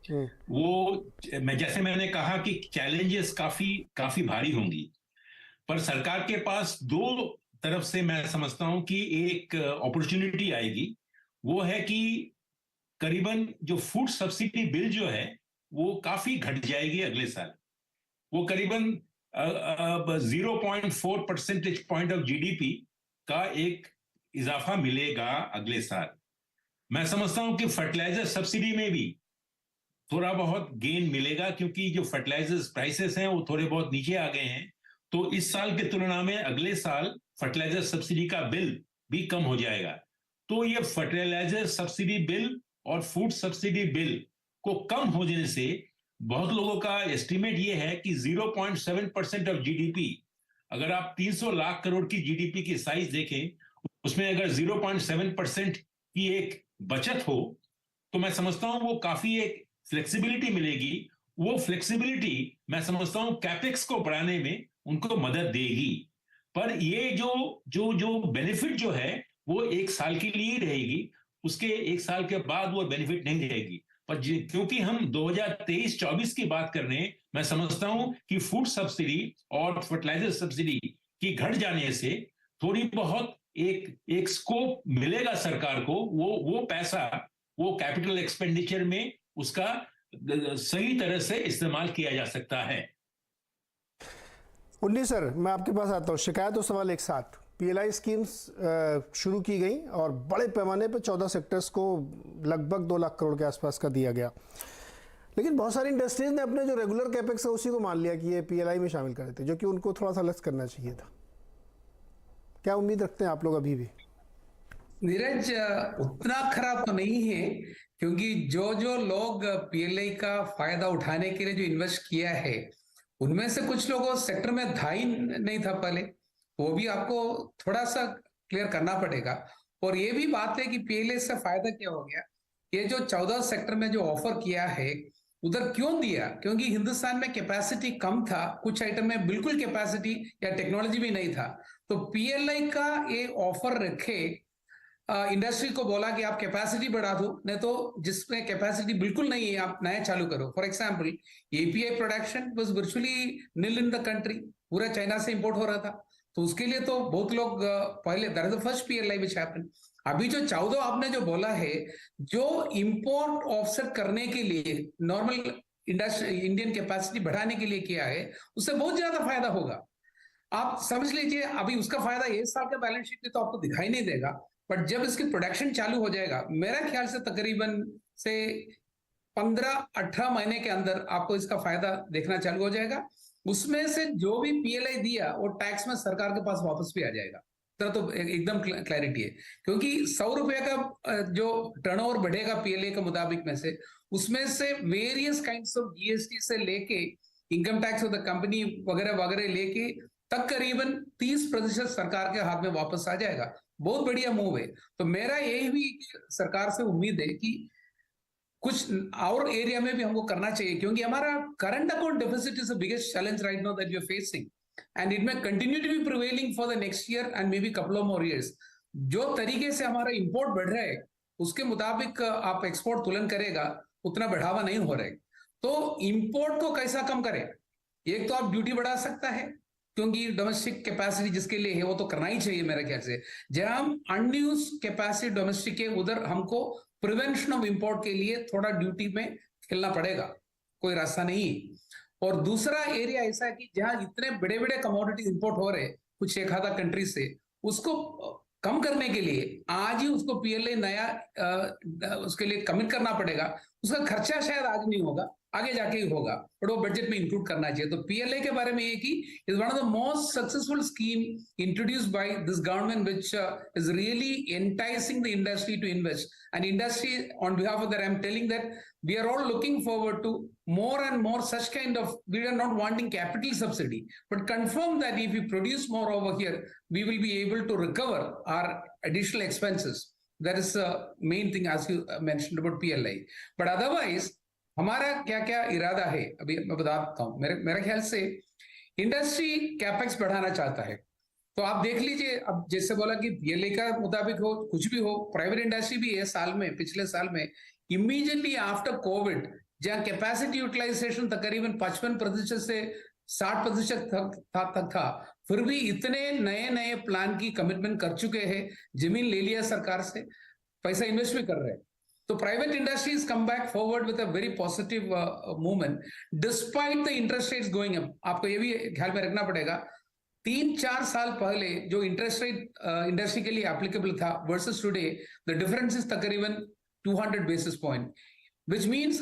हम्म। वो जैसे मैंने कहा कि चैलेंजेस काफी काफी भारी होंगी, पर सरकार के पास दो तरफ से मैं समझता हूं कि एक अपॉर्चुनिटी आएगी। वो है कि करीबन जो फूड सब्सिडी बिल जो है वो काफी घट जाएगी अगले साल। वो करीबन 0.4 परसेंटेज पॉइंट ऑफ जीडीपी का एक इजाफा मिलेगा अगले साल। मैं समझता हूं कि फर्टिलाइजर सब्सिडी में भी थोड़ा बहुत गेन मिलेगा, क्योंकि जो फर्टिलाइजर्स प्राइसेस हैं वो थोड़े बहुत नीचे आ गए हैं। तो इस साल की तुलना में अगले साल फर्टिलाइजर सब्सिडी का बिल भी कम हो जाएगा। तो ये फर्टिलाइजर सब्सिडी बिल और फूड सब्सिडी बिल को कम होने से बहुत लोगों का एस्टिमेट ये है कि 0.7% ऑफ जीडीपी, अगर आप 300 लाख करोड़ की जीडीपी की साइज देखें, उसमें अगर 0.7% की एक बचत हो, तो मैं समझता हूं वो काफी एक फ्लेक्सिबिलिटी मिलेगी। वो फ्लेक्सिबिलिटी मैं समझता हूं कैपेक्स को बढ़ाने में उनको मदद देगी। पर ये जो जो जो बेनिफिट जो है वो एक साल के लिए ही रहेगी, उसके एक साल के बाद वो बेनिफिट नहीं रहेगी। पर क्योंकि हम 2023-24 की बात कर रहे हैं, मैं समझता हूं कि फूड सब्सिडी और फर्टिलाइजर सब्सिडी की घट जाने से थोड़ी बहुत एक एक स्कोप मिलेगा सरकार को। वो पैसा वो कैपिटल एक्सपेंडिचर में उसका सही तरह से इस्तेमाल किया जा सकता है। उन्नीस सर, मैं आपके पास आता हूँ। शिकायत और सवाल एक साथ। पीएलआई स्कीम्स शुरू की गई और बड़े पैमाने पर 14 सेक्टर्स को लगभग 2 लाख करोड़ के आसपास का दिया गया, लेकिन बहुत सारी इंडस्ट्रीज ने अपने जो रेगुलर कैपेक्स है उसी को मान लिया कि ये पीएलआई में शामिल करे थे, जो कि उनको थोड़ा सा लेस करना चाहिए था। क्या उम्मीद रखते हैं आप लोग अभी भी? नीरज, उतना खराब तो नहीं है, क्योंकि जो जो लोग पीएलआई का फायदा उठाने के लिए जो इन्वेस्ट किया है, उनमें से कुछ लोगों सेक्टर में था ही नहीं था पहले। वो भी आपको थोड़ा सा क्लियर करना पड़ेगा। और ये भी बात है कि पीएलआई से फायदा क्या हो गया। ये जो 14 सेक्टर में जो ऑफर किया है, उधर क्यों दिया? क्योंकि हिंदुस्तान में कैपेसिटी कम था, कुछ आइटम में बिल्कुल कैपेसिटी या टेक्नोलॉजी भी नहीं था। तो पीएलआई का ये ऑफर रखे, इंडस्ट्री को बोला कि आप कैपेसिटी बढ़ा दो, नहीं तो जिसमें कैपेसिटी बिल्कुल नहीं है आप नया चालू करो। For example, API production was virtually nil in the country, पूरा चाइना से इंपोर्ट हो रहा था। तो उसके लिए तो बहुत लोग पहले, that is the first PLI which happened. अभी जो 14 आपने जो बोला है, जो इंपोर्ट ऑफसेट करने के लिए नॉर्मल इंडस्ट्री इंडियन कैपेसिटी बढ़ाने के लिए किया है, उससे बहुत ज्यादा फायदा होगा। आप समझ लीजिए, अभी उसका फायदा एक साल का बैलेंस शीट में तो आपको दिखाई नहीं देगा, बट जब इसकी प्रोडक्शन चालू हो जाएगा, मेरा ख्याल से तकरीबन से 15-18 महीने के अंदर आपको इसका फायदा देखना चालू हो जाएगा। उसमें से जो भी पीएलआई दिया वो टैक्स में सरकार के पास वापस भी आ जाएगा। तो एकदम क्लैरिटी है, क्योंकि 100 रुपए का जो टर्नओवर बढ़ेगा पीएलआई के मुताबिक में से, उसमें से वेरियस काइंड्स ऑफ जीएसटी से लेके income tax of the company वगैरह वगैरह लेके तक करीबन 30% सरकार के हाथ में वापस आ जाएगा। बहुत बढ़िया मूव है। तो मेरा यही भी सरकार से उम्मीद है कि कुछ और एरिया में भी हमको करना चाहिए, क्योंकि हमारा current account deficit is the biggest challenge right now that we are facing, and it may continue to be prevailing for the next year and may be couple of more years. जो तरीके से हमारा import बढ़ रहा है, उसके मुताबिक आप एक्सपोर्ट तुलन करेगा, उतना बढ़ावा नहीं हो रहा है। तो इंपोर्ट को कैसा कम करें? एक तो आप ड्यूटी बढ़ा सकता है, क्योंकि डोमेस्टिक कैपेसिटी जिसके लिए है वो तो करना ही चाहिए मेरे ख्याल से। जहां हम अनयूज कैपेसिटी डोमेस्टिक है, उधर हमको प्रिवेंशन ऑफ इंपोर्ट के लिए थोड़ा ड्यूटी में खेलना पड़ेगा, कोई रास्ता नहीं। और दूसरा एरिया ऐसा है कि जहां इतने बड़े बड़े कमोडिटी इंपोर्ट हो रहे कुछ एक आधा कंट्री से, उसको कम करने के लिए आज ही उसको पीएलआई नया उसके लिए कमिट करना पड़ेगा। उसका खर्चा शायद आज नहीं होगा, आगे जाके ही होगा, बट वो बजट में इंक्लूड करना चाहिए। तो पीएलआई के बारे में ये कि is one of the most successful scheme introduced by this government which is really enticing the industry to invest. And industry on behalf of that I am telling that we are all looking forward to more and more such kind of, we are not wanting capital subsidy, but confirm that if we produce more over here, we will be able to recover our additional expenses. That is the main thing, as you mentioned about PLI. But otherwise, हमारा क्या क्या इरादा है अभी मैं बताता हूँ। मेरे ख्याल से इंडस्ट्री कैपेक्स बढ़ाना चाहता है, तो आप देख लीजिए, अब जैसे बोला कि पीएलआई का मुताबिक हो, कुछ भी हो, प्राइवेट इंडस्ट्री भी है साल में, पिछले साल में इमीडिएटली आफ्टर कोविड जहां कैपेसिटी यूटिलाइजेशन तकरीबन 55% से 60% तक था, फिर भी इतने नए नए प्लान की कमिटमेंट कर चुके हैं, जमीन ले लिया सरकार से, पैसा इन्वेस्ट भी कर रहे हैं। तो private industries come back forward with a very positive movement despite the interest rates going up. आपको ये भी ख्याल में रखना पड़ेगा, 3-4 साल पहले जो इंटरेस्ट रेट इंडस्ट्री के लिए एप्लीकेबल था versus today, the difference is तकरीबन 200 basis point, which means